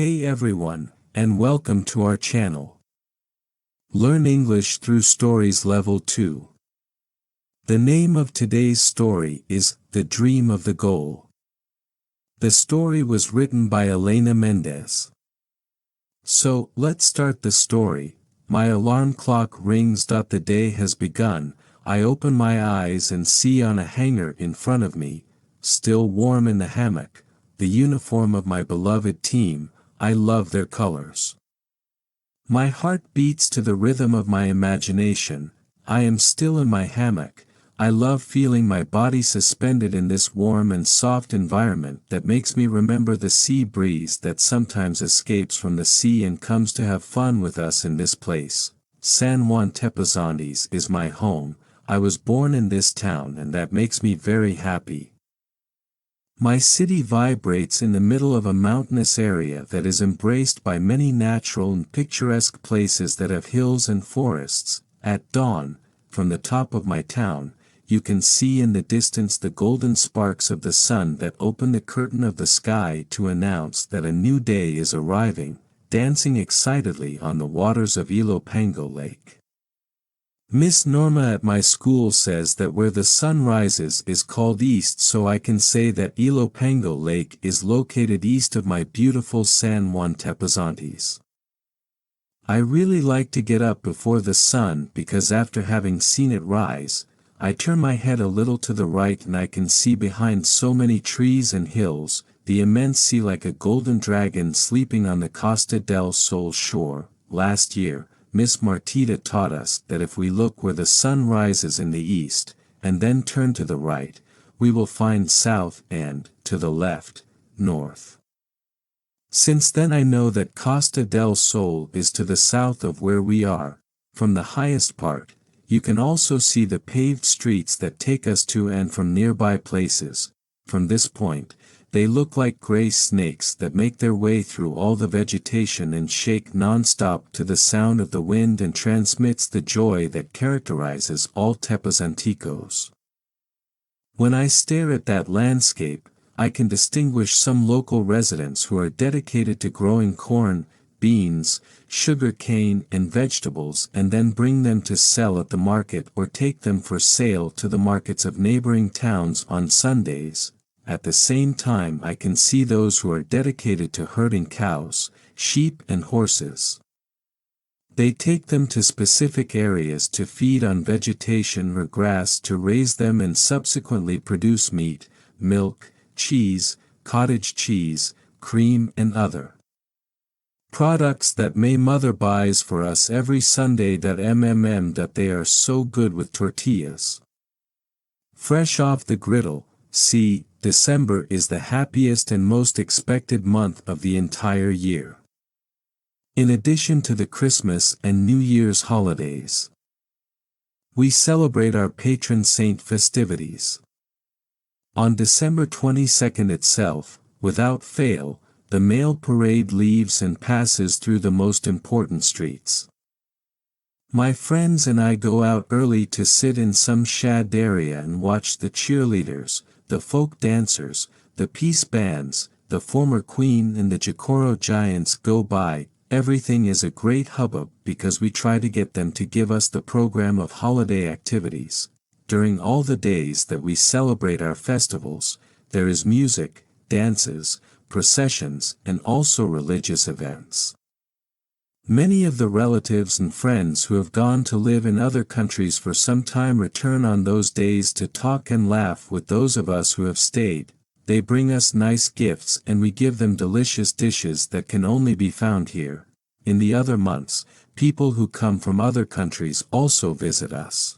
Hey everyone, and welcome to our channel. Learn English through Stories Level 2. The name of today's story is The Dream of the Goal. The story was written by Elena Mendez. So, let's start the story. My alarm clock rings. The day has begun. I open my eyes and see on a hanger in front of me, still warm in the hammock, the uniform of my beloved team. I love their colors. My heart beats to the rhythm of my imagination. I am still in my hammock. I love feeling my body suspended in this warm and soft environment that makes me remember the sea breeze that sometimes escapes from the sea and comes to have fun with us in this place. San Juan Tepozontes is my home. I was born in this town and that makes me very happy. My city vibrates in the middle of a mountainous area that is embraced by many natural and picturesque places that have hills and forests. At dawn, from the top of my town, you can see in the distance the golden sparks of the sun that open the curtain of the sky to announce that a new day is arriving, dancing excitedly on the waters of Ilopango Lake. Miss Norma at my school says that where the sun rises is called east, so I can say that Ilopango Lake is located east of my beautiful San Juan Tepozontes. I really like to get up before the sun because after having seen it rise, I turn my head a little to the right and I can see behind so many trees and hills, the immense sea like a golden dragon sleeping on the Costa del Sol shore. Last year, Miss Martita taught us that if we look where the sun rises in the east, and then turn to the right, we will find south and, to the left, north. Since then I know that Costa del Sol is to the south of where we are. From the highest part, you can also see the paved streets that take us to and from nearby places. From this point, they look like gray snakes that make their way through all the vegetation and shake non-stop to the sound of the wind and transmits the joy that characterizes all Tepozonticos. When I stare at that landscape, I can distinguish some local residents who are dedicated to growing corn, beans, sugar cane and vegetables and then bring them to sell at the market or take them for sale to the markets of neighboring towns on Sundays. At the same time I can see those who are dedicated to herding cows, sheep and horses. They take them to specific areas to feed on vegetation or grass to raise them and subsequently produce meat, milk, cheese, cottage cheese, cream and other products that my mother buys for us every Sunday. That they are so good with tortillas. Fresh off the griddle. See, December is the happiest and most expected month of the entire year. In addition to the Christmas and New Year's holidays, we celebrate our patron saint festivities. On December 22nd itself, without fail, the mail parade leaves and passes through the most important streets. My friends and I go out early to sit in some shad area and watch the cheerleaders, the folk dancers, the peace bands, the former queen and the Jacoro giants go by. Everything is a great hubbub because we try to get them to give us the program of holiday activities. During all the days that we celebrate our festivals, there is music, dances, processions, and also religious events. Many of the relatives and friends who have gone to live in other countries for some time return on those days to talk and laugh with those of us who have stayed. They bring us nice gifts and we give them delicious dishes that can only be found here. In the other months, people who come from other countries also visit us.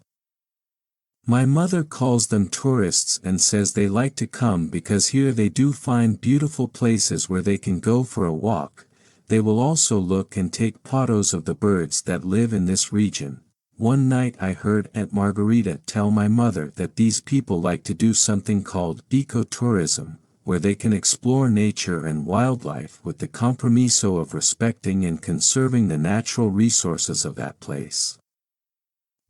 My mother calls them tourists and says they like to come because here they do find beautiful places where they can go for a walk. They will also look and take photos of the birds that live in this region. One night I heard Aunt Margarita tell my mother that these people like to do something called ecotourism, where they can explore nature and wildlife with the compromiso of respecting and conserving the natural resources of that place.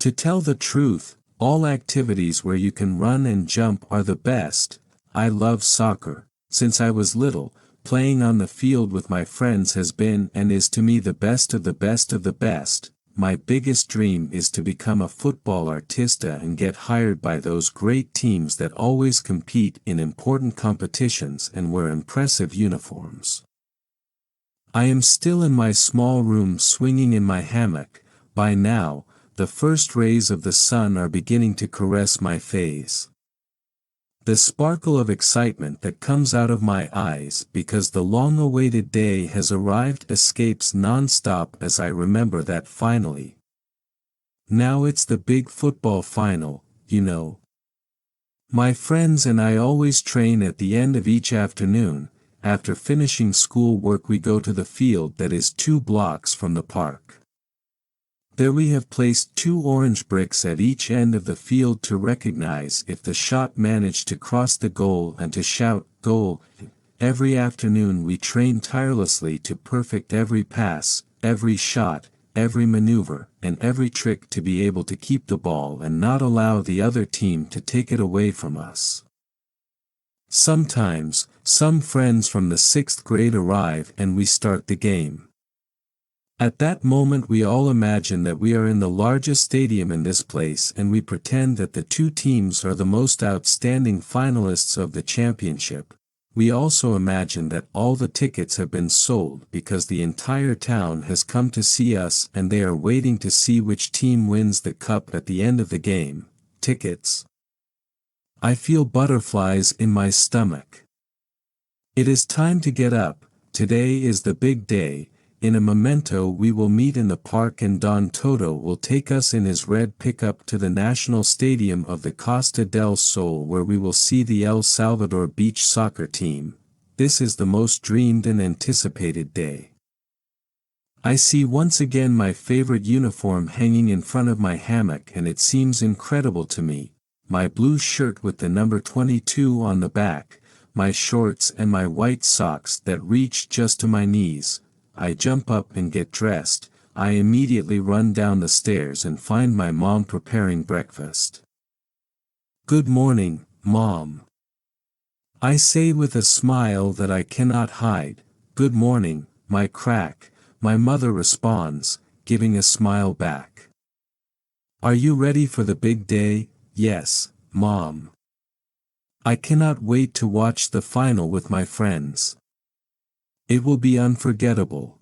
To tell the truth, all activities where you can run and jump are the best. I love soccer. Since I was little, playing on the field with my friends has been and is to me the best of the best of the best. My biggest dream is to become a football artista and get hired by those great teams that always compete in important competitions and wear impressive uniforms. I am still in my small room swinging in my hammock. By now, the first rays of the sun are beginning to caress my face. The sparkle of excitement that comes out of my eyes because the long-awaited day has arrived escapes non-stop as I remember that finally. Now it's the big football final, you know. My friends and I always train at the end of each afternoon. After finishing school work we go to the field that is 2 blocks from the park. There we have placed 2 orange bricks at each end of the field to recognize if the shot managed to cross the goal and to shout, "Goal!" Every afternoon we train tirelessly to perfect every pass, every shot, every maneuver, and every trick to be able to keep the ball and not allow the other team to take it away from us. Sometimes, some friends from the 6th grade arrive and we start the game. At that moment we all imagine that we are in the largest stadium in this place and we pretend that the 2 teams are the most outstanding finalists of the championship. We also imagine that all the tickets have been sold because the entire town has come to see us and they are waiting to see which team wins the cup at the end of the game. Tickets. I feel butterflies in my stomach. It is time to get up. Today is the big day. In a memento we will meet in the park and Don Toto will take us in his red pickup to the National Stadium of the Costa del Sol where we will see the El Salvador beach soccer team. This is the most dreamed and anticipated day. I see once again my favorite uniform hanging in front of my hammock and it seems incredible to me. My blue shirt with the number 22 on the back, my shorts and my white socks that reach just to my knees. I jump up and get dressed. I immediately run down the stairs and find my mom preparing breakfast. "Good morning, Mom," I say with a smile that I cannot hide. "Good morning, my crack," my mother responds, giving a smile back. "Are you ready for the big day?" "Yes, Mom. I cannot wait to watch the final with my friends. It will be unforgettable,"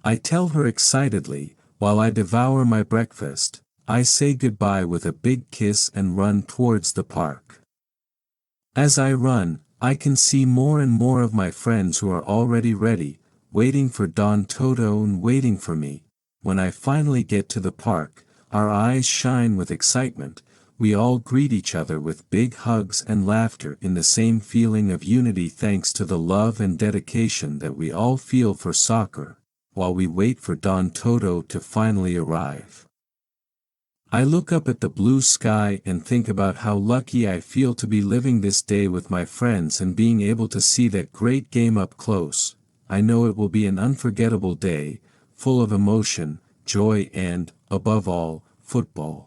I tell her excitedly. While I devour my breakfast, I say goodbye with a big kiss and run towards the park. As I run, I can see more and more of my friends who are already ready, waiting for Don Toto and waiting for me. When I finally get to the park, our eyes shine with excitement. We all greet each other with big hugs and laughter in the same feeling of unity thanks to the love and dedication that we all feel for soccer, while we wait for Don Toto to finally arrive. I look up at the blue sky and think about how lucky I feel to be living this day with my friends and being able to see that great game up close. I know it will be an unforgettable day, full of emotion, joy and, above all, football.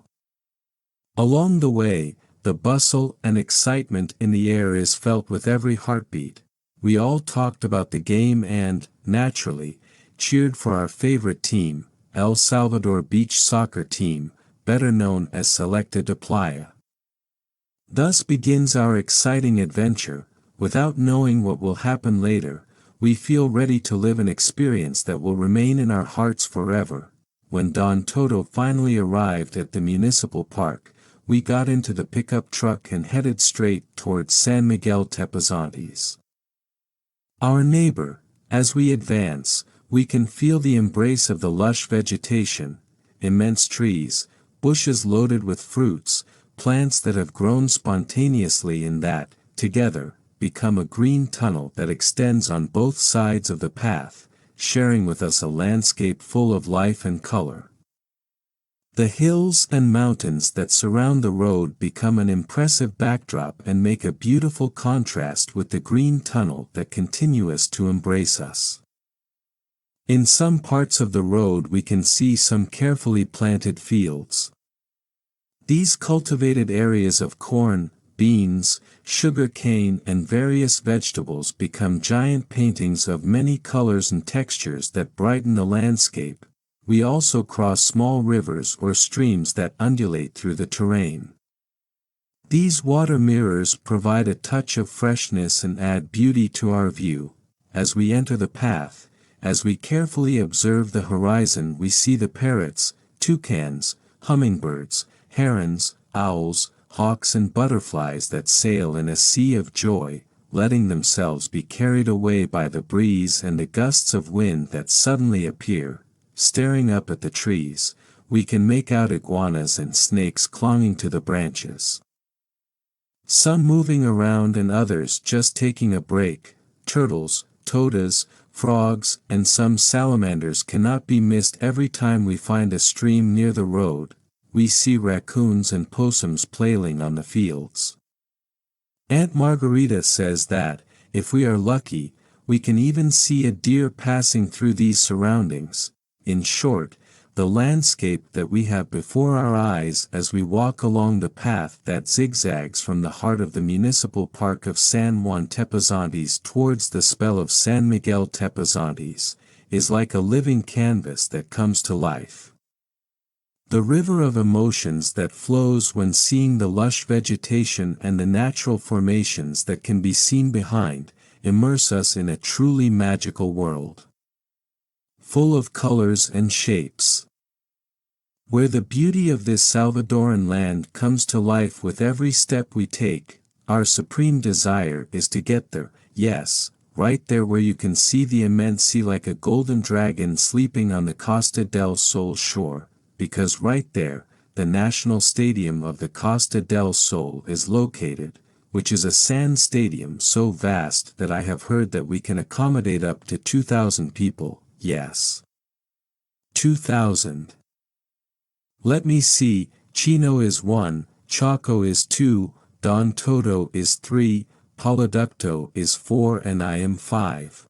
Along the way, the bustle and excitement in the air is felt with every heartbeat. We all talked about the game and, naturally, cheered for our favorite team, El Salvador beach soccer team, better known as Selecta de Playa. Thus begins our exciting adventure. Without knowing what will happen later, we feel ready to live an experience that will remain in our hearts forever. When Don Toto finally arrived at the municipal park, we got into the pickup truck and headed straight towards San Miguel Tepozontes. Our neighbor. As we advance, we can feel the embrace of the lush vegetation, immense trees, bushes loaded with fruits, plants that have grown spontaneously and that, together, become a green tunnel that extends on both sides of the path, sharing with us a landscape full of life and color. The hills and mountains that surround the road become an impressive backdrop and make a beautiful contrast with the green tunnel that continues to embrace us. In some parts of the road we can see some carefully planted fields. These cultivated areas of corn, beans, sugar cane and various vegetables become giant paintings of many colors and textures that brighten the landscape. We also cross small rivers or streams that undulate through the terrain. These water mirrors provide a touch of freshness and add beauty to our view. As we enter the path, as we carefully observe the horizon, we see the parrots, toucans, hummingbirds, herons, owls, hawks and butterflies that sail in a sea of joy, letting themselves be carried away by the breeze and the gusts of wind that suddenly appear. Staring up at the trees, we can make out iguanas and snakes clinging to the branches. Some moving around and others just taking a break. Turtles, toadas, frogs, and some salamanders cannot be missed every time we find a stream near the road. We see raccoons and possums playing on the fields. Aunt Margarita says that, if we are lucky, we can even see a deer passing through these surroundings. In short, the landscape that we have before our eyes as we walk along the path that zigzags from the heart of the municipal park of San Juan Tepozontes towards the spell of San Miguel Tepozontes, is like a living canvas that comes to life. The river of emotions that flows when seeing the lush vegetation and the natural formations that can be seen behind, immerse us in a truly magical world, full of colors and shapes, where the beauty of this Salvadoran land comes to life with every step we take. Our supreme desire is to get there, yes, right there where you can see the immense sea like a golden dragon sleeping on the Costa del Sol shore, because right there, the national stadium of the Costa del Sol is located, which is a sand stadium so vast that I have heard that we can accommodate up to 2,000 people. Yes. 2,000. Let me see, Chino is 1, Chaco is 2, Don Toto is 3, Poliducto is 4 and I am 5.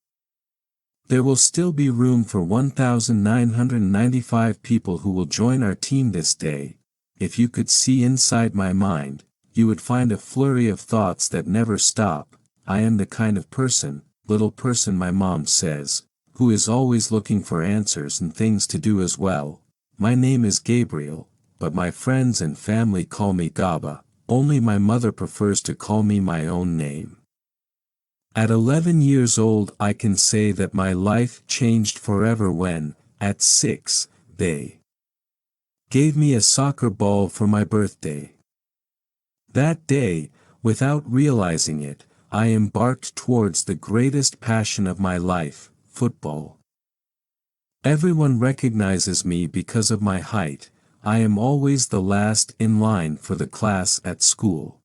There will still be room for 1,995 people who will join our team this day. If you could see inside my mind, you would find a flurry of thoughts that never stop. I am the kind of person, little person my mom says, who is always looking for answers and things to do as well. My name is Gabriel, but my friends and family call me Gaba. Only my mother prefers to call me my own name. At 11 years old I can say that my life changed forever when, at 6, they gave me a soccer ball for my birthday. That day, without realizing it, I embarked towards the greatest passion of my life, football. Everyone recognizes me because of my height. I am always the last in line for the class at school.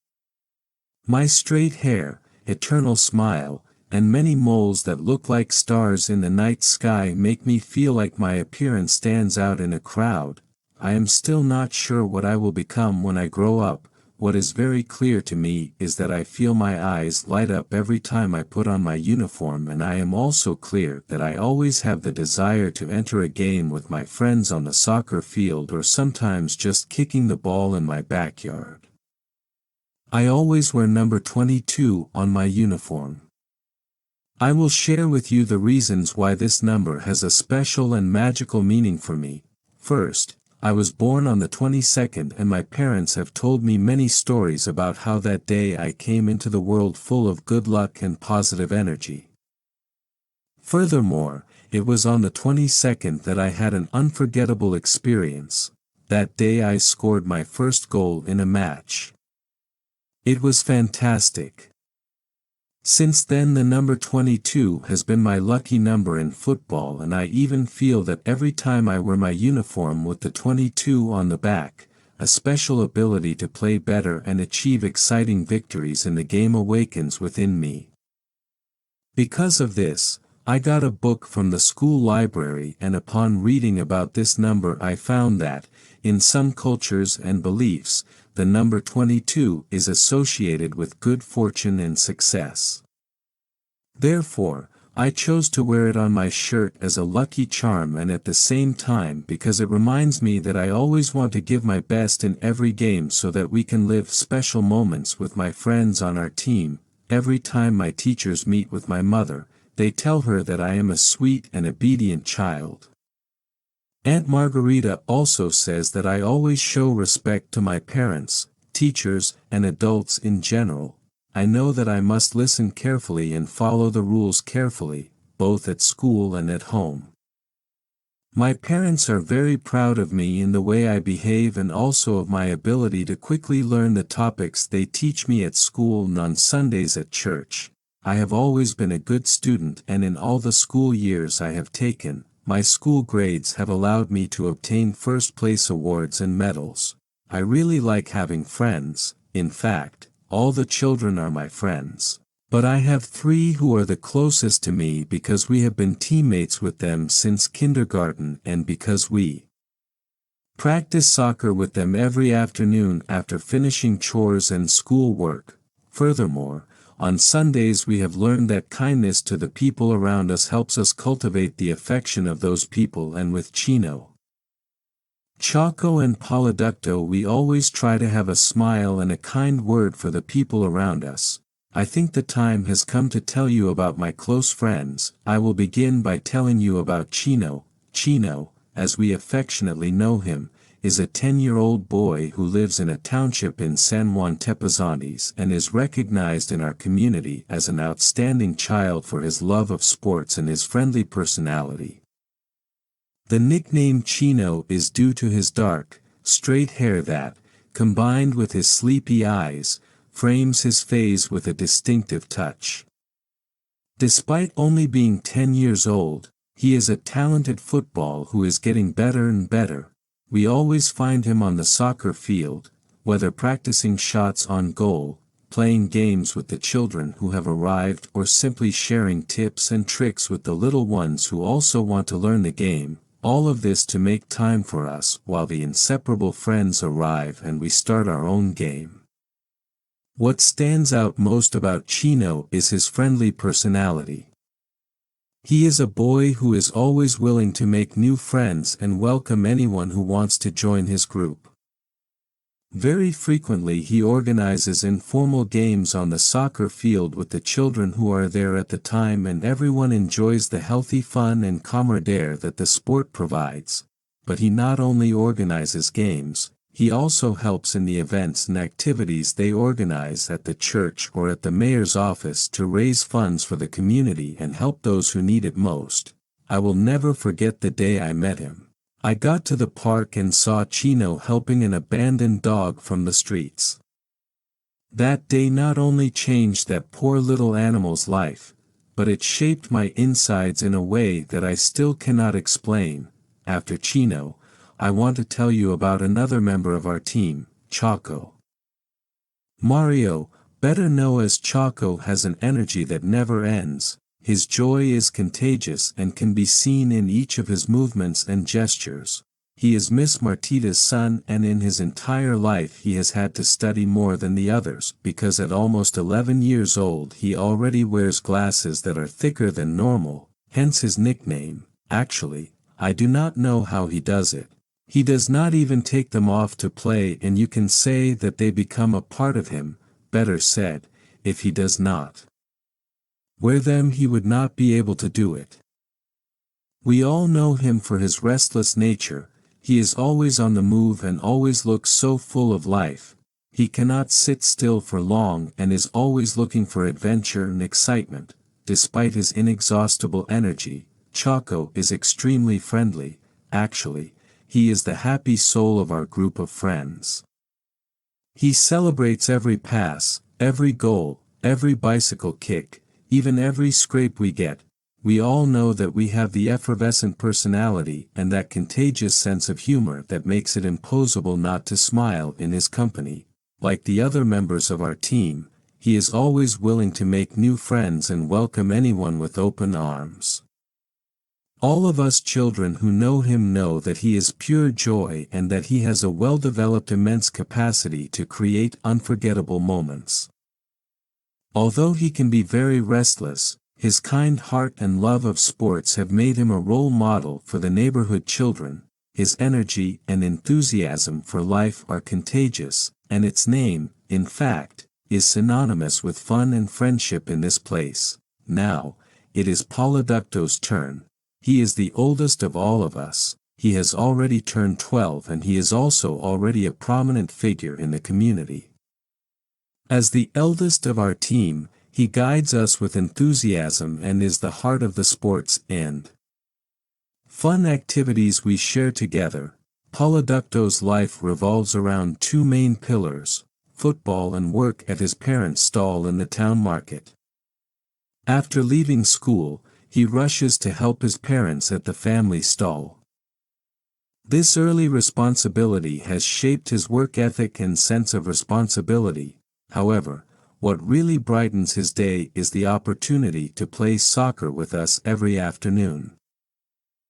My straight hair, eternal smile, and many moles that look like stars in the night sky make me feel like my appearance stands out in a crowd. I am still not sure what I will become when I grow up. What is very clear to me is that I feel my eyes light up every time I put on my uniform, and I am also clear that I always have the desire to enter a game with my friends on the soccer field or sometimes just kicking the ball in my backyard. I always wear number 22 on my uniform. I will share with you the reasons why this number has a special and magical meaning for me. First, I was born on the 22nd and my parents have told me many stories about how that day I came into the world full of good luck and positive energy. Furthermore, it was on the 22nd that I had an unforgettable experience. That day I scored my first goal in a match. It was fantastic. Since then the number 22 has been my lucky number in football, and I even feel that every time I wear my uniform with the 22 on the back, a special ability to play better and achieve exciting victories in the game awakens within me. Because of this, I got a book from the school library, and upon reading about this number I found that, in some cultures and beliefs, the number 22 is associated with good fortune and success. Therefore, I chose to wear it on my shirt as a lucky charm and at the same time because it reminds me that I always want to give my best in every game so that we can live special moments with my friends on our team. Every time my teachers meet with my mother, they tell her that I am a sweet and obedient child. Aunt Margarita also says that I always show respect to my parents, teachers, and adults in general. I know that I must listen carefully and follow the rules carefully, both at school and at home. My parents are very proud of me in the way I behave and also of my ability to quickly learn the topics they teach me at school and on Sundays at church. I have always been a good student, and in all the school years I have taken, my school grades have allowed me to obtain first-place awards and medals. I really like having friends. In fact, all the children are my friends. But I have 3 who are the closest to me because we have been teammates with them since kindergarten and because we practice soccer with them every afternoon after finishing chores and school work. Furthermore, on Sundays we have learned that kindness to the people around us helps us cultivate the affection of those people, and with Chino, Choco and Poliducto we always try to have a smile and a kind word for the people around us. I think the time has come to tell you about my close friends. I will begin by telling you about Chino. Chino, as we affectionately know him, is a 10-year-old boy who lives in a township in San Juan Tepozantes and is recognized in our community as an outstanding child for his love of sports and his friendly personality. The nickname Chino is due to his dark, straight hair that, combined with his sleepy eyes, frames his face with a distinctive touch. Despite only being 10 years old, he is a talented football who is getting better and better. We always find him on the soccer field, whether practicing shots on goal, playing games with the children who have arrived, or simply sharing tips and tricks with the little ones who also want to learn the game. All of this to make time for us while the inseparable friends arrive and we start our own game. What stands out most about Chino is his friendly personality. He is a boy who is always willing to make new friends and welcome anyone who wants to join his group. Very frequently he organizes informal games on the soccer field with the children who are there at the time, and everyone enjoys the healthy fun and camaraderie that the sport provides. But he not only organizes games, he also helps in the events and activities they organize at the church or at the mayor's office to raise funds for the community and help those who need it most. I will never forget the day I met him. I got to the park and saw Chino helping an abandoned dog from the streets. That day not only changed that poor little animal's life, but it shaped my insides in a way that I still cannot explain. After Chino, I want to tell you about another member of our team, Choco. Mario, better known as Choco, has an energy that never ends. His joy is contagious and can be seen in each of his movements and gestures. He is Miss Martita's son, and in his entire life he has had to study more than the others because at almost 11 years old he already wears glasses that are thicker than normal, hence his nickname. Actually, I do not know how he does it. He does not even take them off to play, and you can say that they become a part of him. Better said, if he does not wear them he would not be able to do it. We all know him for his restless nature. He is always on the move and always looks so full of life. He cannot sit still for long and is always looking for adventure and excitement. Despite his inexhaustible energy, Choco is extremely friendly. Actually, he is the happy soul of our group of friends. He celebrates every pass, every goal, every bicycle kick, even every scrape we get. We all know that we have the effervescent personality and that contagious sense of humor that makes it impossible not to smile in his company. Like the other members of our team, he is always willing to make new friends and welcome anyone with open arms. All of us children who know him know that he is pure joy and that he has a well-developed immense capacity to create unforgettable moments. Although he can be very restless, His kind heart and love of sports have made him a role model for the neighborhood children. His energy and enthusiasm for life are contagious, and its name, in fact, is synonymous with fun and friendship in this place. Now, it is Polydecto's turn. He is the oldest of all of us. He has already turned 12 and he is also already a prominent figure in the community. As the eldest of our team, he guides us with enthusiasm and is the heart of the sports and fun activities we share together. Polydecto's life revolves around two main pillars, football and work at his parents' stall in the town market. After leaving school, he rushes to help his parents at the family stall. This early responsibility has shaped his work ethic and sense of responsibility. However, what really brightens his day is the opportunity to play soccer with us every afternoon.